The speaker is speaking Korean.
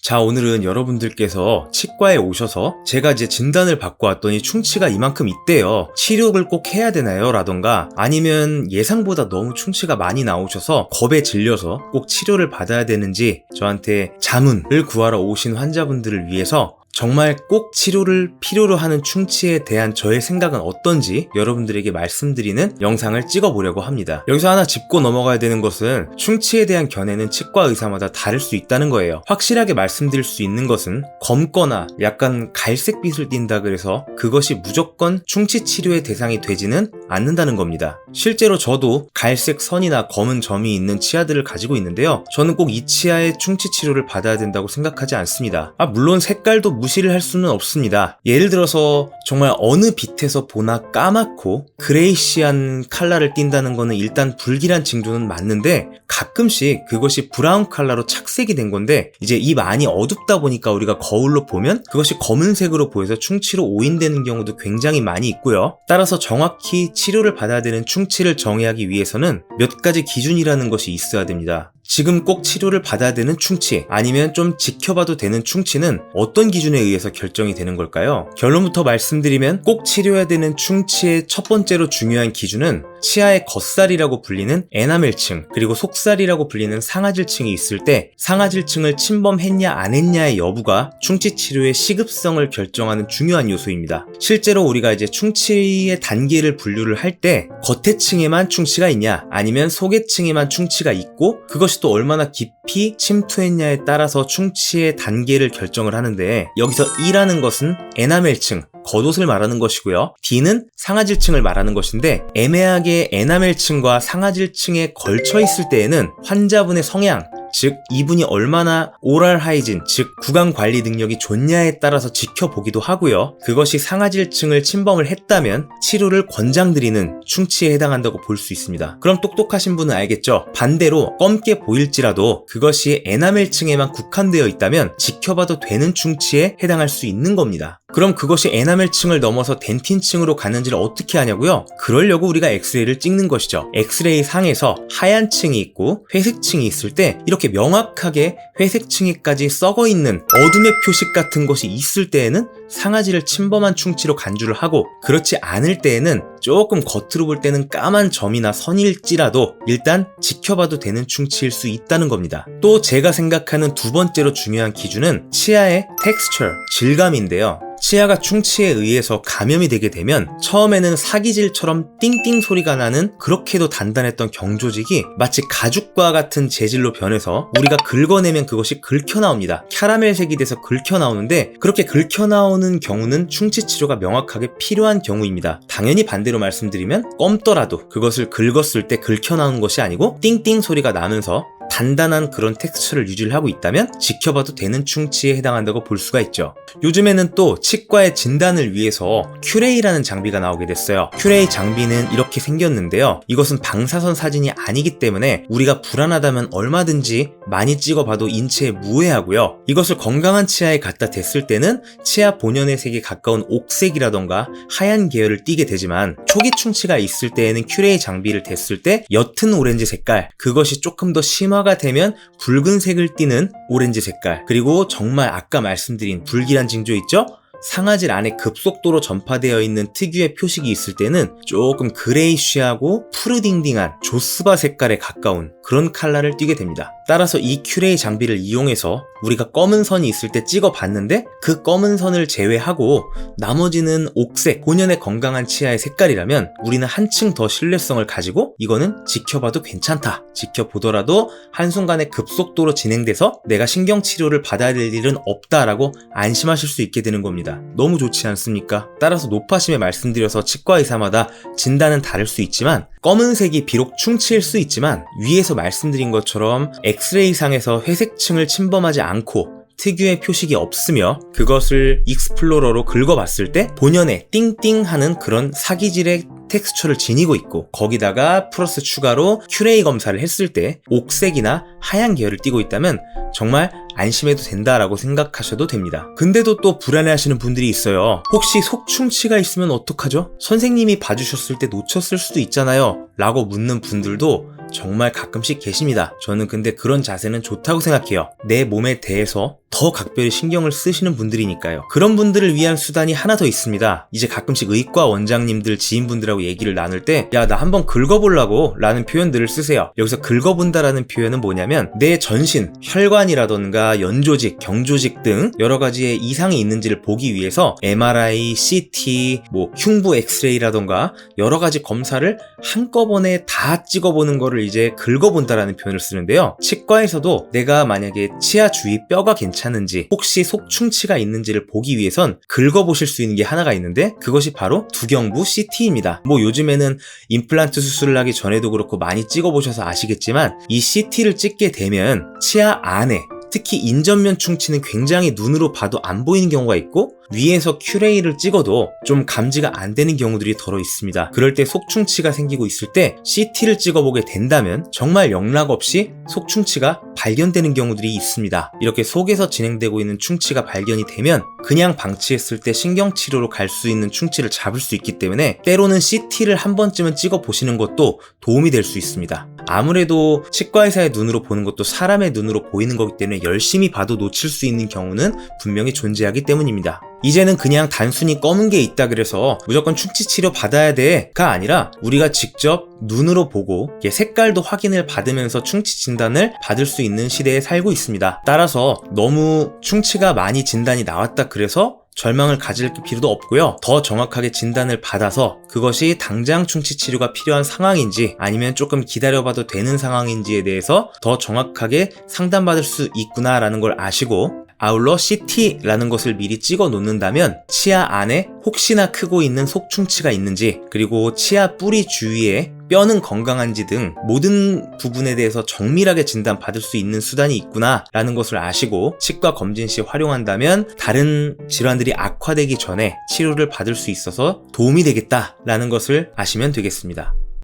자, 오늘은 여러분들께서 치과에 오셔서 제가 이제 진단을 받고 왔더니 충치가 이만큼 있대요. 치료를 꼭 해야 되나요? 라던가 아니면 예상보다 너무 충치가 많이 나오셔서 겁에 질려서 꼭 치료를 받아야 되는지 저한테 자문을 구하러 오신 환자분들을 위해서 정말 꼭 치료를 필요로 하는 충치에 대한 저의 생각은 어떤지 여러분들에게 말씀드리는 영상을 찍어보려고 합니다. 여기서 하나 짚고 넘어가야 되는 것은 충치에 대한 견해는 치과 의사마다 다를 수 있다는 거예요. 확실하게 말씀드릴 수 있는 것은 검거나 약간 갈색빛을 띈다 그래서 그것이 무조건 충치 치료의 대상이 되지는 않는다는 겁니다. 실제로 저도 갈색 선이나 검은 점이 있는 치아들을 가지고 있는데요. 저는 꼭 이 치아의 충치 치료를 받아야 된다고 생각하지 않습니다. 물론 색깔도 무시를 할 수는 없습니다. 예를 들어서 정말 어느 빛에서 보나 까맣고 그레이시한 컬러를 띈다는 거는 일단 불길한 징조는 맞는데 가끔씩 그것이 브라운 컬러로 착색이 된 건데 이제 입 안이 어둡다 보니까 우리가 거울로 보면 그것이 검은색으로 보여서 충치로 오인되는 경우도 굉장히 많이 있고요. 따라서 정확히 치료를 받아야 되는 충치를 정의하기 위해서는 몇 가지 기준이라는 것이 있어야 됩니다. 지금 꼭 치료를 받아야 되는 충치 아니면 좀 지켜봐도 되는 충치는 어떤 기준에 의해서 결정이 되는 걸까요? 결론부터 말씀드리면 꼭 치료해야 되는 충치의 첫 번째로 중요한 기준은 치아의 겉살이라고 불리는 에나멜층 그리고 속살이라고 불리는 상아질층이 있을 때 상아질층을 침범했냐 안 했냐의 여부가 충치 치료의 시급성을 결정하는 중요한 요소입니다. 실제로 우리가 이제 충치의 단계를 분류를 할 때 겉에 층에만 충치가 있냐 아니면 속의 층에만 충치가 있고 그것이 또 얼마나 깊이 침투했냐에 따라서 충치의 단계를 결정을 하는데 여기서 E라는 것은 에나멜층 겉옷을 말하는 것이고요. D는 상아질층을 말하는 것인데 애매하게 에나멜층과 상아질층에 걸쳐 있을 때에는 환자분의 성향 즉 이분이 얼마나 오랄 하이진 즉 구강 관리 능력이 좋냐에 따라서 지켜보기도 하고요. 그것이 상아질층을 침범을 했다면 치료를 권장드리는 충치에 해당한다고 볼 수 있습니다. 그럼 똑똑하신 분은 알겠죠? 반대로 검게 보일지라도 그것이 에나멜층에만 국한되어 있다면 지켜봐도 되는 충치에 해당할 수 있는 겁니다. 그럼 그것이 에나멜층을 넘어서 덴틴층으로 가는지를 어떻게 하냐고요? 그러려고 우리가 엑스레이를 찍는 것이죠. 엑스레이 상에서 하얀 층이 있고 회색 층이 있을 때 이렇게 명확하게 회색 층에까지 썩어 있는 어둠의 표식 같은 것이 있을 때에는 상아지를 침범한 충치로 간주를 하고 그렇지 않을 때에는 조금 겉으로 볼 때는 까만 점이나 선일지라도 일단 지켜봐도 되는 충치일 수 있다는 겁니다. 또 제가 생각하는 두 번째로 중요한 기준은 치아의 texture, 질감인데요. 치아가 충치에 의해서 감염이 되게 되면 처음에는 사기질처럼 띵띵 소리가 나는 그렇게도 단단했던 경조직이 마치 가죽과 같은 재질로 변해서 우리가 긁어내면 그것이 긁혀나옵니다. 캐러멜색이 돼서 긁혀나오는데 그렇게 긁혀나오는 경우는 충치 치료가 명확하게 필요한 경우입니다. 당연히 반대로 말씀드리면 검더라도 그것을 긁었을 때 긁혀나오는 것이 아니고 띵띵 소리가 나면서 단단한 그런 텍스처를 유지를 하고 있다면 지켜봐도 되는 충치에 해당한다고 볼 수가 있죠. 요즘에는 또 치과의 진단을 위해서 큐레이라는 장비가 나오게 됐어요. 큐레이 장비는 이렇게 생겼는데요. 이것은 방사선 사진이 아니기 때문에 우리가 불안하다면 얼마든지 많이 찍어봐도 인체에 무해하고요. 이것을 건강한 치아에 갖다 댔을 때는 치아 본연의 색에 가까운 옥색이라던가 하얀 계열을 띠게 되지만 초기 충치가 있을 때에는 큐레이 장비를 댔을 때 옅은 오렌지 색깔 그것이 조금 더 심화가 되면 붉은색을 띠는 오렌지 색깔 그리고 정말 아까 말씀드린 불길한 징조 있죠? 상아질 안에 급속도로 전파되어 있는 특유의 표식이 있을 때는 조금 그레이쉬하고 푸르딩딩한 조스바 색깔에 가까운 그런 컬러를 띠게 됩니다. 따라서 이 큐레이 장비를 이용해서 우리가 검은 선이 있을 때 찍어봤는데 그 검은 선을 제외하고 나머지는 옥색, 본연의 건강한 치아의 색깔이라면 우리는 한층 더 신뢰성을 가지고 이거는 지켜봐도 괜찮다. 지켜보더라도 한순간에 급속도로 진행돼서 내가 신경치료를 받아야 될 일은 없다라고 안심하실 수 있게 되는 겁니다. 너무 좋지 않습니까? 따라서 노파심에 말씀드려서 치과 의사마다 진단은 다를 수 있지만 검은색이 비록 충치일 수 있지만 위에서 말씀드린 것처럼 엑스레이상에서 회색층을 침범하지 않고 특유의 표식이 없으며 그것을 익스플로러로 긁어봤을 때 본연의 띵띵하는 그런 사기질의 텍스처를 지니고 있고 거기다가 플러스 추가로 큐레이 검사를 했을 때 옥색이나 하얀 계열을 띠고 있다면 정말 안심해도 된다라고 생각하셔도 됩니다. 근데도 또 불안해하시는 분들이 있어요. 혹시 속충치가 있으면 어떡하죠? 선생님이 봐주셨을 때 놓쳤을 수도 있잖아요 라고 묻는 분들도 정말 가끔씩 계십니다. 저는 근데 그런 자세는 좋다고 생각해요. 내 몸에 대해서 더 각별히 신경을 쓰시는 분들이니까요. 그런 분들을 위한 수단이 하나 더 있습니다. 이제 가끔씩 의과 원장님들, 지인분들하고 얘기를 나눌 때 야, 나 한번 긁어보려고 라는 표현들을 쓰세요. 여기서 긁어본다라는 표현은 뭐냐면 내 전신, 혈관이라던가 연조직, 경조직 등 여러 가지의 이상이 있는지를 보기 위해서 MRI, CT, 흉부 엑스레이라던가 여러 가지 검사를 한꺼번에 다 찍어보는 거를 이제 긁어본다라는 표현을 쓰는데요. 치과에서도 내가 만약에 치아 주위 뼈가 괜찮은지, 혹시 속충치가 있는지를 보기 위해선 긁어보실 수 있는 게 하나가 있는데 그것이 바로 두경부 CT입니다. 요즘에는 임플란트 수술을 하기 전에도 그렇고 많이 찍어보셔서 아시겠지만 이 CT를 찍게 되면 치아 안에, 특히 인전면 충치는 굉장히 눈으로 봐도 안 보이는 경우가 있고 위에서 큐레이를 찍어도 좀 감지가 안 되는 경우들이 더러 있습니다. 그럴 때 속충치가 생기고 있을 때 CT를 찍어보게 된다면 정말 영락 없이 속충치가 발견되는 경우들이 있습니다. 이렇게 속에서 진행되고 있는 충치가 발견이 되면 그냥 방치했을 때 신경치료로 갈 수 있는 충치를 잡을 수 있기 때문에 때로는 CT를 한 번쯤은 찍어보시는 것도 도움이 될 수 있습니다. 아무래도 치과의사의 눈으로 보는 것도 사람의 눈으로 보이는 거기 때문에 열심히 봐도 놓칠 수 있는 경우는 분명히 존재하기 때문입니다. 이제는 그냥 단순히 검은 게 있다 그래서 무조건 충치 치료 받아야 돼가 아니라 우리가 직접 눈으로 보고 색깔도 확인을 받으면서 충치 진단을 받을 수 있는 시대에 살고 있습니다. 따라서 너무 충치가 많이 진단이 나왔다 그래서 절망을 가질 필요도 없고요. 더 정확하게 진단을 받아서 그것이 당장 충치 치료가 필요한 상황인지 아니면 조금 기다려봐도 되는 상황인지에 대해서 더 정확하게 상담받을 수 있구나라는 걸 아시고 아울러 CT라는 것을 미리 찍어 놓는다면 치아 안에 혹시나 크고 있는 속충치가 있는지, 그리고 치아 뿌리 주위에 뼈는 건강한지 등 모든 부분에 대해서 정밀하게 진단받을 수 있는 수단이 있구나 라는 것을 아시고 치과 검진 시 활용한다면 다른 질환들이 악화되기 전에 치료를 받을 수 있어서 도움이 되겠다 라는 것을 아시면 되겠습니다.